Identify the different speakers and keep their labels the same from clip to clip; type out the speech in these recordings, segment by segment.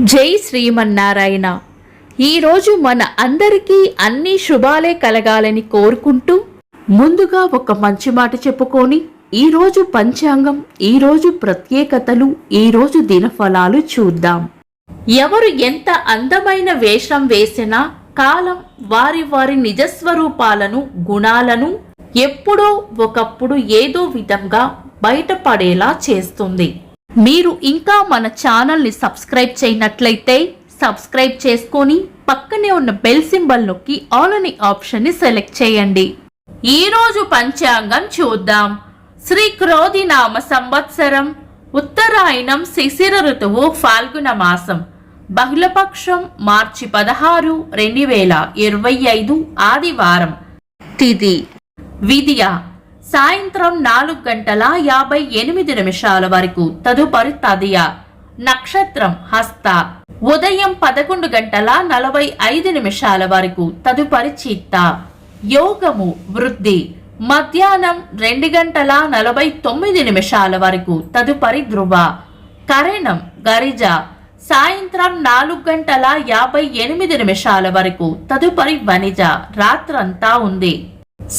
Speaker 1: జై శ్రీమన్నారాయణ. ఈరోజు మన అందరికీ అన్ని శుభాలే కలగాలని కోరుకుంటూ ముందుగా ఒక మంచి మాట చెప్పుకొని ఈరోజు పంచాంగం, ఈరోజు ప్రత్యేకతలు, ఈరోజు దినఫలాలు చూద్దాం. ఎవరు ఎంత అందమైన వేషం వేసినా కాలం వారి వారి నిజస్వరూపాలను, గుణాలను ఎప్పుడో ఒకప్పుడు ఏదో విధంగా బయటపడేలా చేస్తుంది. మీరు ఇంకా మన ఛానల్ని సబ్స్క్రైబ్ చేయనట్లయితే సబ్స్క్రైబ్ చేసుకొని పక్కనే ఉన్న బెల్ సింబల్ నొక్కి ఆల్ అనే ఆప్షన్ని సెలెక్ట్ చేయండి. ఈరోజు పంచాంగం చూద్దాం. శ్రీ క్రోధినామ సంవత్సరం, ఉత్తరాయణం, శిశిర ఋతువు, ఫాల్గుణ మాసం, బహుళపక్షం, మార్చి 16, 2025 ఆదివారం. తిథి విద్య సాయంత్రం 4:58 వరకు, తదుపరి తదియ. నక్షత్రం హస్త ఉదయం 11:45 వరకు, తదుపరి చిత్త. యోగము వృద్ధి మధ్యాహ్నం 2:49 వరకు, తదుపరి ధ్రువ. కరణం గరిజ సాయంత్రం 4:58 వరకు, తదుపరి వనిజ. రాత్రంతా ఉంది.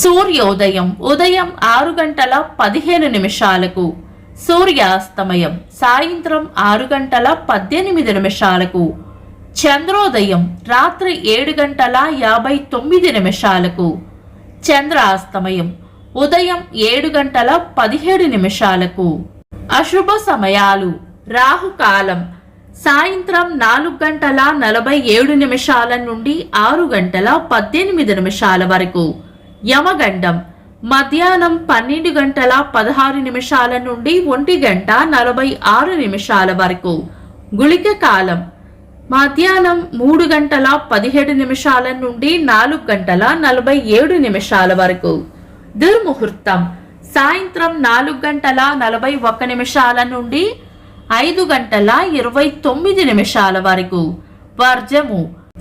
Speaker 1: సూర్యోదయం ఉదయం 6:15, సూర్యాస్తమయం సాయంత్రం 6:18, చంద్రోదయం రాత్రి 7:59, చంద్రాస్తమయం ఉదయం 7:17. అశుభ సమయాలు: రాహుకాలం సాయంత్రం 4:47 నుండి 6:18 వరకు, యమగండం మధ్యాహ్నం 12:16 నుండి 1:46 వరకు, గుళిక కాలం మధ్యాహ్నం 3:17 నుండి 4:47 వరకు, దుర్ముహూర్తం సాయంత్రం 4:41 నుండి 5:29 వరకు, వర్జము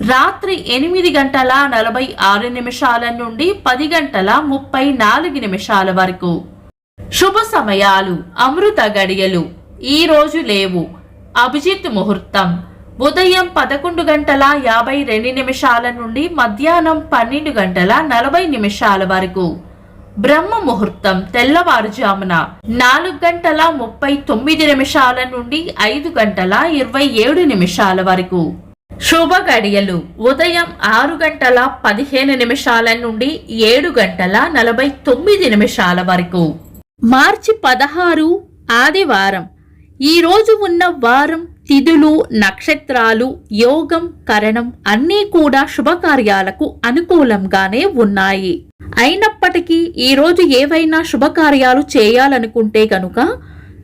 Speaker 1: రాత్రి 8:46 నుండి 10:34 వరకు. శుభ సమయాలు: అమృత గడియలు ఈ రోజు లేవు. అభిజిత్ ముహూర్తం ఉదయం 11:52 నుండి మధ్యాహ్నం 12:40 వరకు. బ్రహ్మ ముహూర్తం తెల్లవారుజామున 4:39 నుండి 5:27 వరకు. శుభ గడియలు ఉదయం 6:15 నుండి 7:49 వరకు. మార్చి 16 ఆదివారం. ఈ రోజు ఉన్న వారం, తిథులు, నక్షత్రాలు, యోగం, కరణం అన్నీ కూడా శుభకార్యాలకు అనుకూలంగానే ఉన్నాయి. అయినప్పటికీ ఈరోజు ఏవైనా శుభకార్యాలు చేయాలనుకుంటే గనుక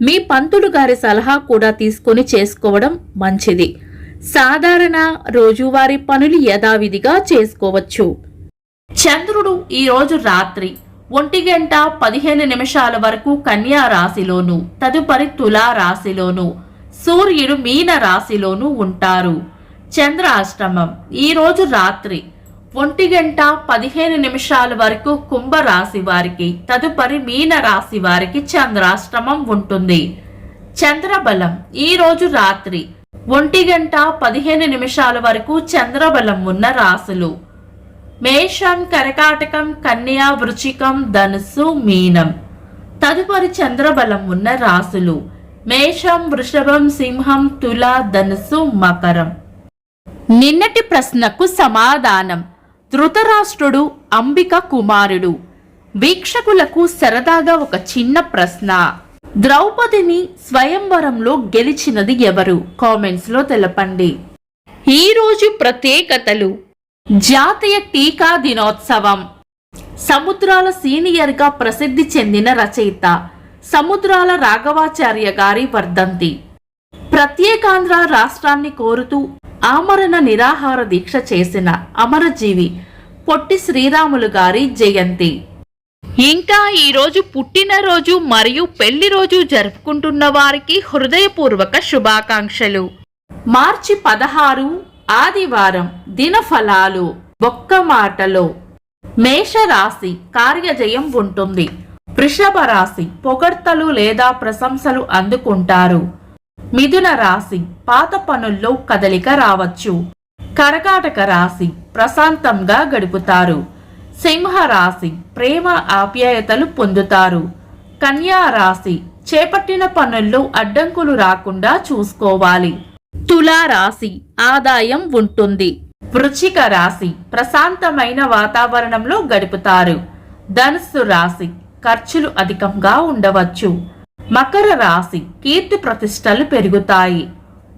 Speaker 1: మీ పంతులు గారి సలహా కూడా తీసుకొని చేసుకోవడం మంచిది. సాధారణ రోజువారీ పనులు యథావిధిగా చేసుకోవచ్చు. చంద్రుడు ఈరోజు రాత్రి 1:15 వరకు కన్యా రాశిలోను, తదుపరి తులా రాశిలోను, సూర్యుడు మీన రాశిలోను ఉంటారు. చంద్రాష్టమం ఈరోజు రాత్రి 1:15 వరకు కుంభరాశి వారికి, తదుపరి మీన రాశి వారికి చంద్రాష్టమం ఉంటుంది. చంద్రబలం ఈరోజు రాత్రి 1:15 వరకు చంద్రబలం ఉన్న రాశులు: మేషం, కర్కాటకం, కన్యా, వృశ్చికం, ధనుస్సు, మీనం. తదుపరి చంద్రబలం ఉన్న రాశులు: మేషం, వృషభం, సింహం, తుల, ధనుస్సు, మకరం. నిన్నటి ప్రశ్నకు సమాధానం: ధృతరాష్ట్రుడు అంబిక కుమారుడు. వీక్షకులకు సరదాగా ఒక చిన్న ప్రశ్న: ద్రౌపదిని స్వయంవరంలో గెలిచినది ఎవరు? కామెంట్స్ లో తెలపండి. ఈరోజు ప్రత్యేకతలు: జాతీయ టీకా దినోత్సవం, సముద్రాల సీనియర్గా ప్రసిద్ధి చెందిన రచయిత సముద్రాల రాఘవాచార్య గారి వర్ధంతి, ప్రత్యేకాంధ్ర రాష్ట్రాన్ని కోరుతూ ఆమరణ నిరాహార దీక్ష చేసిన అమరజీవి పొట్టి శ్రీరాములు గారి జయంతి. ఇంకా ఈరోజు పుట్టినరోజు మరియు పెళ్లి రోజు జరుపుకుంటున్న వారికి హృదయపూర్వక శుభాకాంక్షలు. మార్చి 16 ఆదివారం. దినఫలాలు. ఒక్క మాటలో: మేషరాశి కార్యజయం ఉంటుంది. వృషభ రాశి పొగడ్తలు లేదా ప్రశంసలు అందుకుంటారు. మిథున రాశి పాత పనుల్లో కదలిక రావచ్చు. కర్కాటక రాశి ప్రశాంతంగా గడుపుతారు. సింహ రాశి ప్రేమ ఆప్యాయతలు పొందుతారు. కన్యా రాశి చేపట్టిన పనుల్లో అడ్డంకులు రాకుండా చూసుకోవాలి. తులా రాశి ఆదాయం ఉంటుంది. వృశ్చిక రాశి ప్రశాంతమైన వాతావరణంలో గడుపుతారు. ధనుస్సు రాశి ఖర్చులు అధికంగా ఉండవచ్చు. మకర రాశి కీర్తి ప్రతిష్టలు పెరుగుతాయి.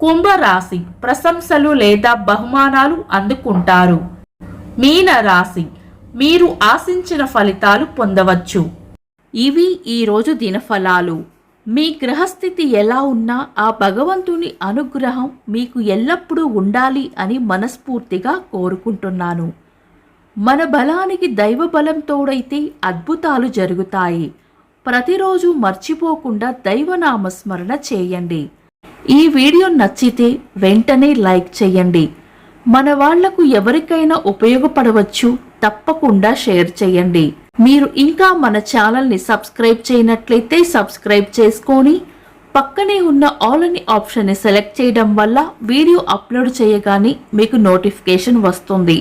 Speaker 1: కుంభరాశి ప్రశంసలు లేదా బహుమానాలు అందుకుంటారు. మీన రాశి మీరు ఆశించిన ఫలితాలు పొందవచ్చు. ఇవి ఈరోజు దినఫలాలు. మీ గ్రహస్థితి ఎలా ఉన్నా ఆ భగవంతుని అనుగ్రహం మీకు ఎల్లప్పుడూ ఉండాలి అని మనస్ఫూర్తిగా కోరుకుంటున్నాను. మన బలానికి దైవ బలం తోడైతే అద్భుతాలు జరుగుతాయి. ప్రతిరోజు మర్చిపోకుండా దైవనామస్మరణ చేయండి. ఈ వీడియో నచ్చితే వెంటనే లైక్ చేయండి. మన వాళ్లకు ఎవరికైనా ఉపయోగపడవచ్చు. తప్పకుండా షేర్ చేయండి. మీరు ఇంకా మన ఛానల్ని సబ్స్క్రైబ్ చేయనట్లయితే సబ్స్క్రైబ్ చేసుకొని పక్కనే ఉన్న ఆల్ అని ఆప్షన్ని సెలెక్ట్ చేయడం వల్ల వీడియో అప్లోడ్ చేయగానే మీకు నోటిఫికేషన్ వస్తుంది.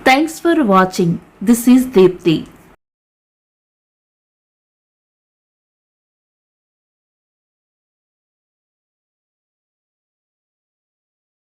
Speaker 1: Thanks for watching. This is Deepti.